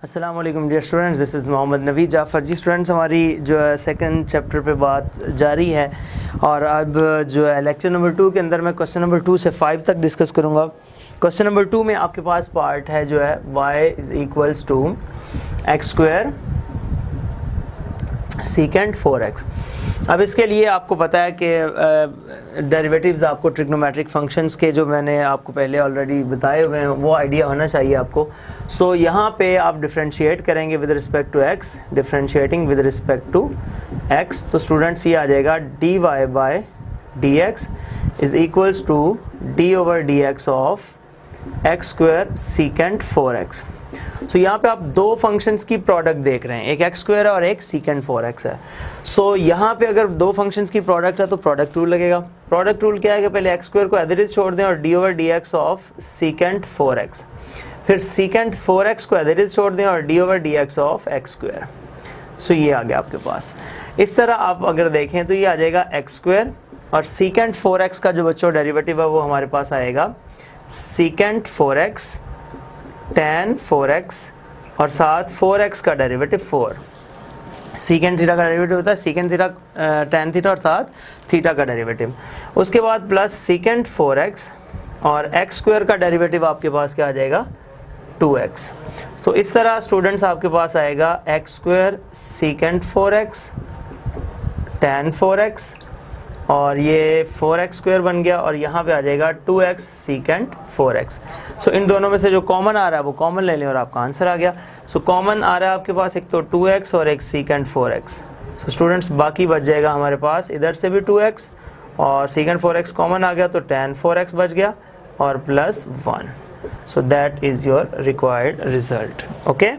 अस्सलाम वालेकुम dear students, this is Mohammad Naveed Jafar. जी स्टूडेंट्स, हमारी जो है सेकंड चैप्टर पे बात जारी है और अब जो है लेक्चर नंबर 2 के अंदर मैं क्वेश्चन नंबर 2 से 5 तक डिस्कस करूँगा। क्वेश्चन नंबर 2 में आपके पास पार्ट है जो है y is equals to x square secant 4x। अब इसके लिए आपको पता है कि डेरिवेटिव्स आपको ट्रिग्नोमेट्रिक फंक्शंस के जो मैंने आपको पहले ऑलरेडी बताए हुए हैं वो आइडिया होना चाहिए आपको। सो यहाँ पे आप डिफरेंशिएट करेंगे with respect to x, differentiating with respect to x, तो स्टूडेंट्स ये आ जाएगा dy by dx is equals to d over dx of x square secant 4x। So यहाँ पे आप दो फंक्शंस की प्रोडक्ट देख रहे हैं, एक एक्स स्क्वायर है और एक सीकेंट 4x है। सो यहाँ पे अगर दो फंक्शंस की प्रोडक्ट है तो प्रोडक्ट रूल लगेगा। प्रोडक्ट रूल क्या है कि पहले एक्स स्क्वायर को एज इट इज छोड़ दें और d over dx of secant 4x, फिर सीकेंट 4x को एज इट इज छोड़ दें और d over dx of x square. So ये आ गया आपके पास। इस तरह आप अगर देखें तो ये आ जाएगा एक्स स्क्वायर और सीकेंट 4x का जो बच्चों डेरिवेटिव है वो हमारे पास आएगा सीकेंट 4x tan 4x और साथ 4x का डेरिवेटिव 4। सीकेंट थीटा का डेरिवेटिव होता है सीकेंट थीटा tan थीटा और साथ थीटा का डेरिवेटिव। उसके बाद प्लस सीकेंट 4x और x स्क्वायर का डेरिवेटिव आपके पास क्या आ जाएगा 2x। तो इस तरह स्टूडेंट्स आपके पास आएगा x square secant 4x tan 4x और ये 4x स्क्वायर बन गया और यहाँ पे आ जाएगा 2x सीकेंट 4x। सो इन दोनों में से जो कॉमन आ रहा है वो कॉमन ले लें और आपका आंसर आ गया। सो कॉमन आ रहा है आपके पास एक तो 2x और एक सीकेंट 4x। सो स्टूडेंट्स बाकी बच जाएगा हमारे पास इधर से भी 2x और सीकेंट 4x कॉमन आ गया तो tan 4x बच गया और plus 1। So that is your required result. Okay,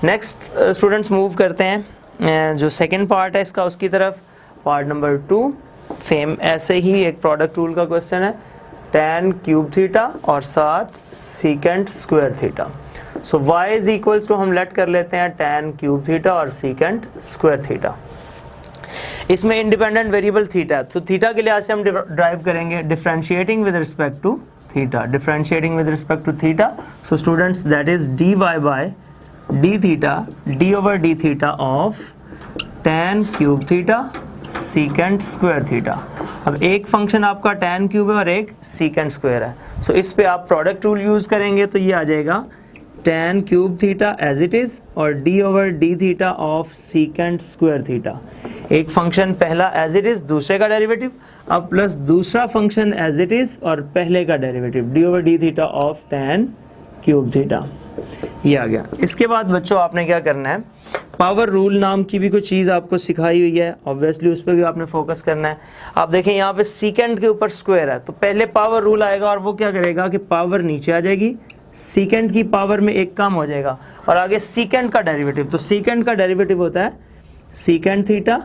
next students move करते हैं जो सेकेंड पार्ट है इसका उसकी तरफ। पार्ट नंबर 2 सेम ऐसे ही एक प्रोडक्ट रूल का क्वेश्चन है, tan क्यूब थीटा और साथ secant square theta. So y is equals to हम लेट कर लेते हैं tan क्यूब थीटा और सीकेंट स्क्वायर थीटा। इसमें इंडिपेंडेंट वेरिएबल थीटा है तो थीटा के लिहाज से हम ड्राइव करेंगे differentiating with respect to theta, differentiating with respect to theta. So students that is dy by d theta d over d theta of tan cube theta secant square theta. अब एक function आपका tan cube है और एक secant square है। सो इस पे आप प्रोडक्ट रूल यूज़ करेंगे तो ये आ जाएगा tan cube theta as it is और d over d theta of secant square theta. एक फंक्शन पहला एज इट इज़ दूसरे का डेरिवेटिव, अब प्लस दूसरा फंक्शन एज इट इज़ और पहले का derivative d over d theta of tan cube theta. ये आ गया। इसके बाद बच्चों आपने क्या करना है, पावर रूल नाम की भी कुछ चीज़ आपको सिखाई हुई है, ऑब्वियसली उस पर भी आपने फोकस करना है। आप देखें यहाँ पे सीकेंट के ऊपर स्क्वायर है तो पहले पावर रूल आएगा और वो क्या करेगा कि पावर नीचे आ जाएगी, सीकेंट की पावर में एक कम हो जाएगा और आगे सीकेंट का डेरिवेटिव, तो सीकेंट का डेरिवेटिव होता है सीकेंट थीटा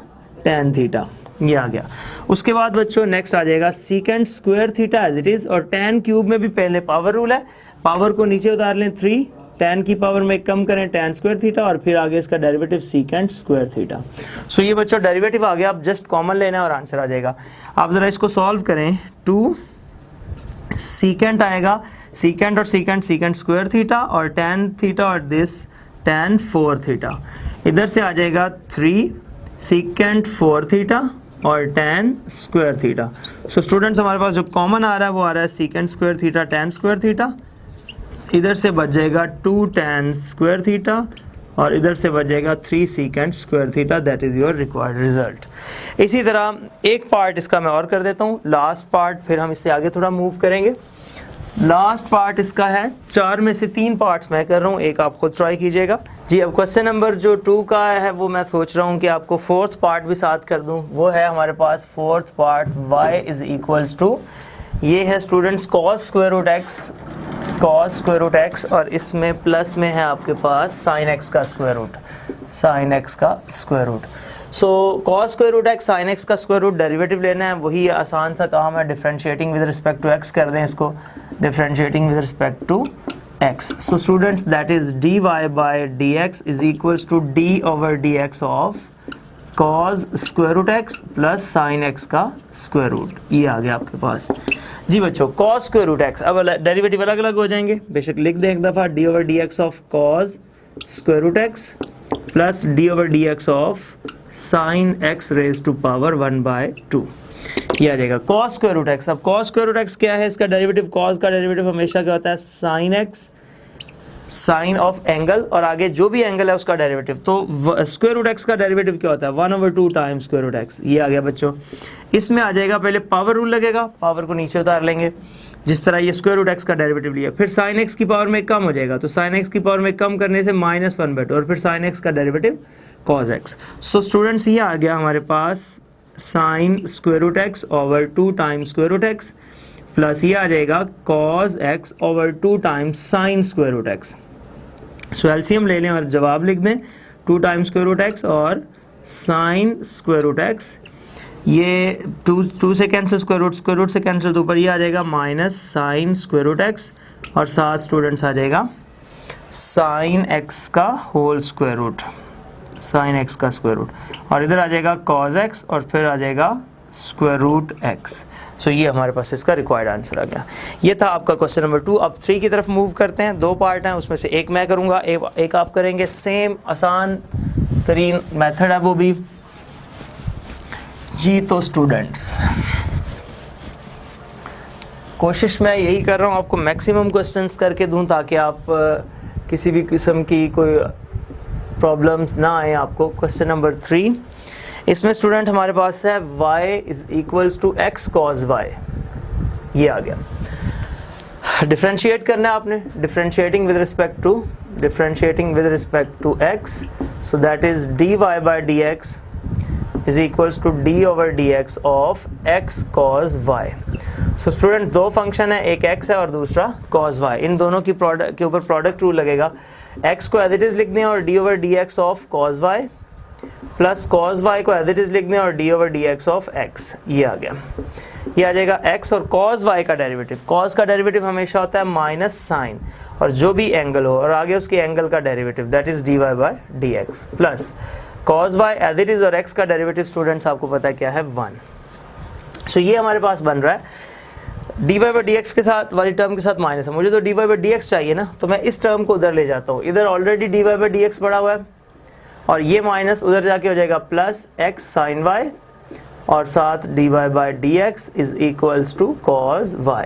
tan थीटा। ये आ गया। उसके बाद बच्चों नेक्स्ट आ जाएगा secant square theta as it is और tan क्यूब में भी पहले पावर रूल है, पावर को नीचे उतार लें 3, tan की पावर में कम करें tan स्क्वायर थीटा और फिर आगे इसका डेरिवेटिव सीकेंट स्क्वायर थीटा। सो ये बच्चों डेरिवेटिव आ गया, अब जस्ट कॉमन लेना है और आंसर आ जाएगा। आप ज़रा इसको सॉल्व करें, 2 सीकेंट आएगा, सीकेंट और सीकेंट सीकेंट स्क्वायर थीटा और tan थीटा और दिस tan 4 थीटा। इधर से आ जाएगा 3 सीकेंट 4 थीटा और tan square theta. So students हमारे पास जो कॉमन आ रहा है वो आ रहा है secant square theta tan square theta. इधर से बच जाएगा 2 tan स्क्वायर थीटा और इधर से बच जाएगा 3 secant square theta. That is your required result. इसी तरह एक पार्ट इसका मैं और कर देता हूँ, लास्ट पार्ट, फिर हम इससे आगे थोड़ा मूव करेंगे। लास्ट पार्ट इसका है, 4 में से 3 पार्ट्स मैं कर रहा हूँ, एक आप खुद ट्राई कीजिएगा। जी अब क्वेश्चन नंबर जो 2 का है वो मैं सोच रहा हूँ कि आपको 4th पार्ट भी साथ कर दूँ। वो है हमारे पास 4th part y is equals to, ये है students cos square root x और इसमें प्लस में है आपके पास साइन x का स्क्वायर रूट। सो cos square root x sine x का स्क्वायर रूट डेरिवेटिव लेना है, वही आसान सा काम है। Differentiating with respect to x कर दें इसको, differentiating with respect to x। So students that is dy by dx is equals to d over dx of cos square root x plus sine x का square root. ये आ गया आपके पास। जी बच्चों cos स्क्वायर रूट x, अब derivative अलग अलग हो जाएंगे, बेशक लिख दें एक दफ़ा, d over d x of cos square root x plus d over d x of sine x raise to power 1/2 ये आ जाएगा कॉस स्क्वायर रूट एक्स। अब कॉस स्क्वायर रूट एक्स क्या है, इसका डेरिवेटिव, कॉस का डेरिवेटिव हमेशा क्या होता है, sine x, sine of angle और आगे जो भी एंगल है उसका डेरिवेटिव। तो स्क्वायर रूट एक्स का डेरिवेटिव क्या होता है, 1/2 टाइम्स स्क्वायर रूट एक्स। ये आ गया बच्चों। इसमें आ जाएगा पहले पावर रूल लगेगा, पावर को नीचे उतार लेंगे, जिस तरह ये स्क्वायर रूट एक्स का डेरिवेटिव लिया, फिर साइन एक्स की पावर में कम हो जाएगा, तो साइन एक्स की पावर में कम करने से -1/2 और फिर साइन एक्स का derivative cos x. So students ये आ गया हमारे पास sine square root x over 2 times square root x plus ये आ जाएगा cos x over 2 times sine square root x. So LCM ले लें और जवाब लिख दें, 2 टाइम्स स्क्वायर रूट एक्स और साइन स्क्वायर रूट एक्स। ये 2 से कैंसिल, स्क्वायर रूट से कैंसिल, तो ऊपर ये आ जाएगा minus sine square root x और साथ स्टूडेंट्स आ जाएगा साइन एक्स का whole square root, sine x का स्क्वायर रूट, और इधर आ जाएगा कॉस एक्स और फिर आ जाएगा स्क्वायर रूट एक्स। सो ये हमारे पास इसका रिक्वायर्ड आंसर आ गया। ये था आपका क्वेश्चन नंबर 2। अब 3 की तरफ मूव करते हैं। 2 पार्ट हैं, उसमें से एक मैं करूँगा, एक आप करेंगे। सेम आसान तरीन मेथड है वो भी जी। तो स्टूडेंट्स कोशिश मैं यही कर रहा हूँ आपको मैक्सिमम क्वेश्चंस करके दूँ ताकि आप किसी भी किस्म की कोई प्रॉब्लम्स ना आए आपको। क्वेश्चन नंबर 3, इसमें स्टूडेंट हमारे पास है y is equals to x cos y. ये आ गया। डिफ्रेंशिएट करना है आपने, differentiating with respect to x, so that is dy by dx is equals to d over dx of x cos y। So student 2 function है, एक x है और दूसरा cos y। इन दोनों की प्रोडक्ट के ऊपर प्रोडक्ट रूल लगेगा। x को एज इट इज लिख दें और d over dx of cos y plus cos y को एज इट इज लिख दें और d over dx of x। ये आ गया। ये आ जाएगा x और cos y का डेरिवेटिव। cos का डेरिवेटिव हमेशा होता है माइनस साइन और जो भी एंगल हो और आगे उसके एंगल का derivative that is dy by dx plus cos y as it is और x का डेरिवेटिव स्टूडेंट्स आपको पता है क्या है, 1। सो ये हमारे पास बन रहा है dy बाई dx के साथ वाली टर्म के साथ माइनस है। मुझे तो dy बाई dx चाहिए ना, तो मैं इस टर्म को उधर ले जाता हूँ। इधर ऑलरेडी dy बाई dx पड़ा हुआ है और ये माइनस उधर जाके हो जाएगा प्लस x साइन y और साथ dy by dx is equals to cos y।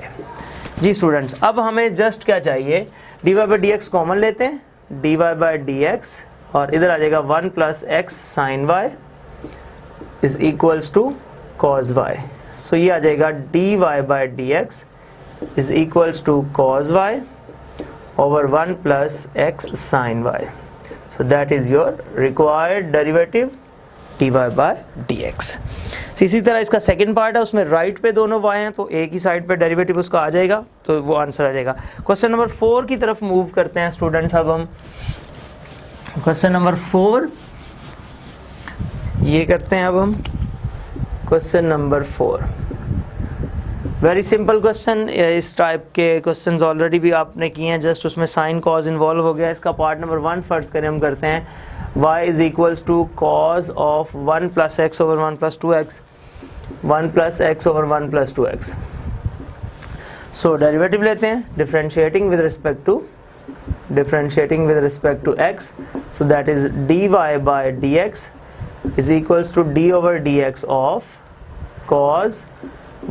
जी स्टूडेंट्स, अब हमें जस्ट क्या चाहिए, dy बाई dx कॉमन लेते हैं, dy बाई dx और इधर आ जाएगा 1 plus x sine y is equals to cos y। So ये आ जाएगा dy by dx is equals to cos y over 1 plus x sine y। So that is your required derivative dy by dx। इसी तरह इसका second part है, उसमें right पे दोनों y हैं तो एक ही साइड पे डेरिवेटिव उसका आ जाएगा, तो वो आंसर आ जाएगा। क्वेश्चन नंबर 4 की तरफ मूव करते हैं स्टूडेंट्स। अब हम क्वेश्चन नंबर 4 ये करते हैं। अब हम question number 4, very simple question. इस टाइप के क्वेश्चंस ऑलरेडी भी आपने किए हैं, जस्ट उसमें साइन कॉज इन्वॉल्व हो गया। इसका पार्ट नंबर 1 फर्ज करें, हम करते हैं y is equals to cos of 1 plus x over 1 plus 2x, 1 plus x over 1 plus 2x। So derivative लेते हैं, differentiating with respect to x, so that is dy by dx is equals to d over dx of cos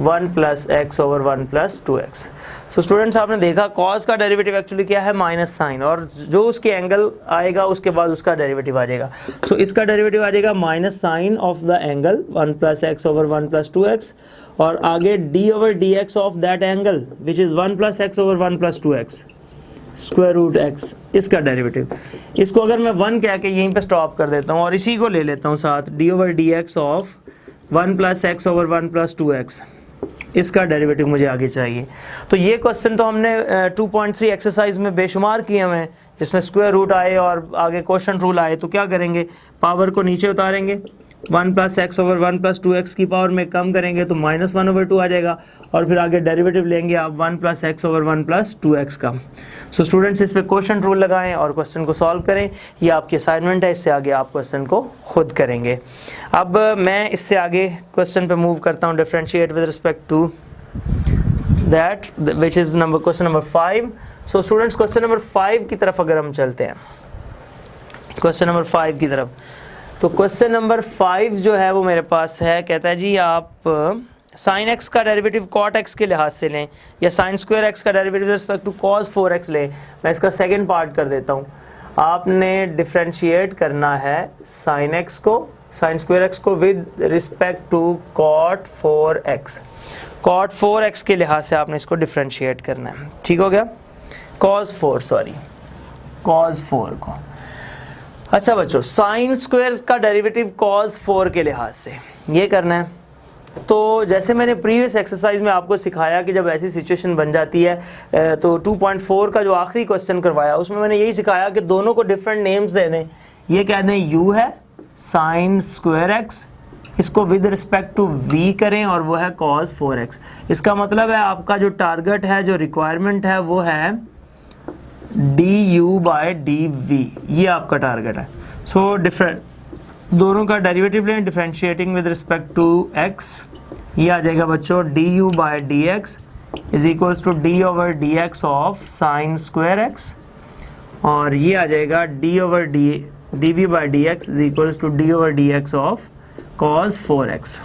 1 plus x over 1 plus 2x। So students आपने देखा cos का derivative actually क्या है, minus sign, और जो उसके angle आएगा उसके बाद उसका डेरिवेटिव आ जाएगा। सो इसका डेरिवेटिव आ जाएगा minus sine of the angle 1 plus x over 1 plus 2x और आगे d over dx of that angle which is 1 plus x over 1 plus 2x square root x, इसका डेरिवेटिव। इसको अगर मैं 1 कह के यहीं पे स्टॉप कर देता हूँ और इसी को ले लेता हूँ साथ d over dx of 1 plus x over 1 plus 2x, इसका डेरिवेटिव मुझे आगे चाहिए। तो ये क्वेश्चन तो हमने 2.3 एक्सरसाइज में बेशुमार किए हुए हैं, जिसमें स्क्वायर रूट आए और आगे क्वेश्चन रूल आए। तो क्या करेंगे, पावर को नीचे उतारेंगे, 1 plus x over 1 plus 2x की पावर में कम करेंगे तो -1 ओवर 2 आ जाएगा और फिर आगे डेरिवेटिव लेंगे आप 1 plus x over 1 plus 2x का। सो स्टूडेंट्स इस पे क्वेश्चन रूल लगाएं और क्वेश्चन को सॉल्व करें। ये आपकी असाइनमेंट है, इससे आगे आप क्वेश्चन को खुद करेंगे। अब मैं इससे आगे क्वेश्चन पे मूव करता हूँ, differentiate with respect to that which is question number 5। So students question number 5 की तरफ अगर हम चलते हैं क्वेश्चन नंबर 5 की तरफ। तो क्वेश्चन नंबर 5 जो है वो मेरे पास है, कहता है जी आप साइन एक्स का डेरिवेटिव कॉट एक्स के लिहाज से लें या साइन स्क्वायर एक्स का derivative respect to cos 4x लें। मैं इसका सेकंड पार्ट कर देता हूँ। आपने डिफ्रेंशिएट करना है साइन एक्स को, साइन स्क्वायर एक्स को with respect to cot 4x। Cot 4x के लिहाज से आपने इसको डिफ्रेंशिएट करना है, ठीक हो गया। कॉस 4 को। अच्छा बच्चों, साइन स्क्वायर का डेरिवेटिव कॉस 4 के लिहाज से ये करना है। तो जैसे मैंने प्रीवियस एक्सरसाइज में आपको सिखाया कि जब ऐसी सिचुएशन बन जाती है तो 2.4 का जो आखिरी क्वेश्चन करवाया उसमें मैंने यही सिखाया कि दोनों को डिफरेंट नेम्स दे दें। ये कह दें u है साइन स्क्वायर एक्स, इसको विद रिस्पेक्ट टू v करें और वो है cos 4x। इसका मतलब है आपका जो टारगेट है, जो रिक्वायरमेंट है वो है du/dv, ये आपका टारगेट है। सो डिफरेंट दोनों का डेरिवेटिव लें, differentiating with respect to x। ये आ जाएगा बच्चों du/dx is equals to d/dx of sine square x, और ये आ जाएगा dv/dx is equals to d/dx of cos 4x।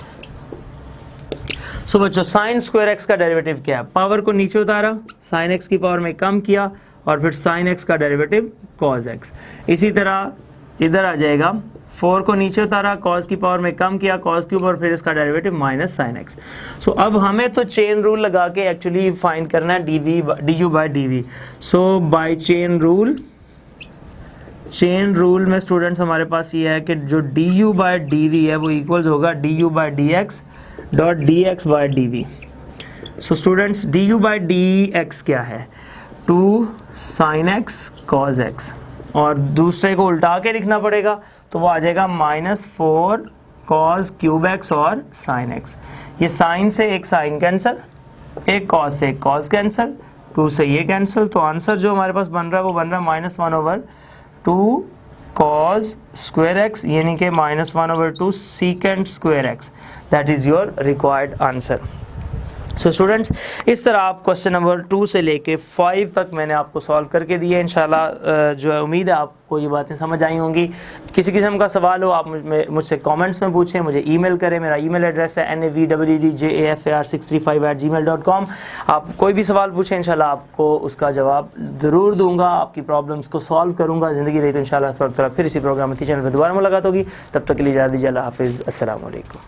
So बच्चों, साइन स्क्वायर एक्स का डेरिवेटिव क्या है? पावर को नीचे उतारा, साइन एक्स की पावर में कम किया और फिर साइन एक्स का डेरिवेटिव cos x। इसी तरह इधर आ जाएगा, 4 को नीचे उतारा, cos की पावर में कम किया, cos क्यूब और फिर इसका डेरिवेटिव माइनस साइन एक्स। सो अब हमें तो चेन रूल लगा के एक्चुअली फाइंड करना है du/dv। सो बाय चेन रूल में स्टूडेंट्स हमारे पास ये है कि जो du/dv है वो इक्वल्स होगा du/dx dot dx/dv। So students, du/dx क्या है? 2 sin x cos x, और दूसरे को उल्टा के लिखना पड़ेगा तो वो आ जाएगा -4 cos क्यूब x और sin x। ये साइन से एक साइन कैंसिल, एक cos से एक cos कैंसिल, 2 से ये कैंसिल। तो आंसर जो हमारे पास बन रहा है वो बन रहा है -1/2 cos स्क्वायर x, यानी कि -1/2 secant square x। That is your required answer. So students, इस तरह आप क्वेश्चन नंबर 2 से लेके 5 तक मैंने आपको सॉल्व करके दिए। इंशाल्लाह जो है उम्मीद है आपको ये बातें समझ आई होंगी। किसी किस्म का सवाल हो आप मुझसे कमेंट्स में पूछें, मुझे ईमेल करें। मेरा ईमेल एड्रेस है navwdjafar635@gmail.com। आप कोई भी सवाल पूछें, इंशाल्लाह आपको उसका जवाब ज़रूर दूंगा, आपकी प्रॉब्लम्स को सॉल्व करूँगा। ज़िंदगी रही तो इंशाल्लाह फिर इसी प्रोग्राम में चैनल पर दोबारा मुलाकात होगी। तब तक के लिए इजाज़त दीजिए। अल्लाह हाफिज़, अस्सलाम वालेकुम।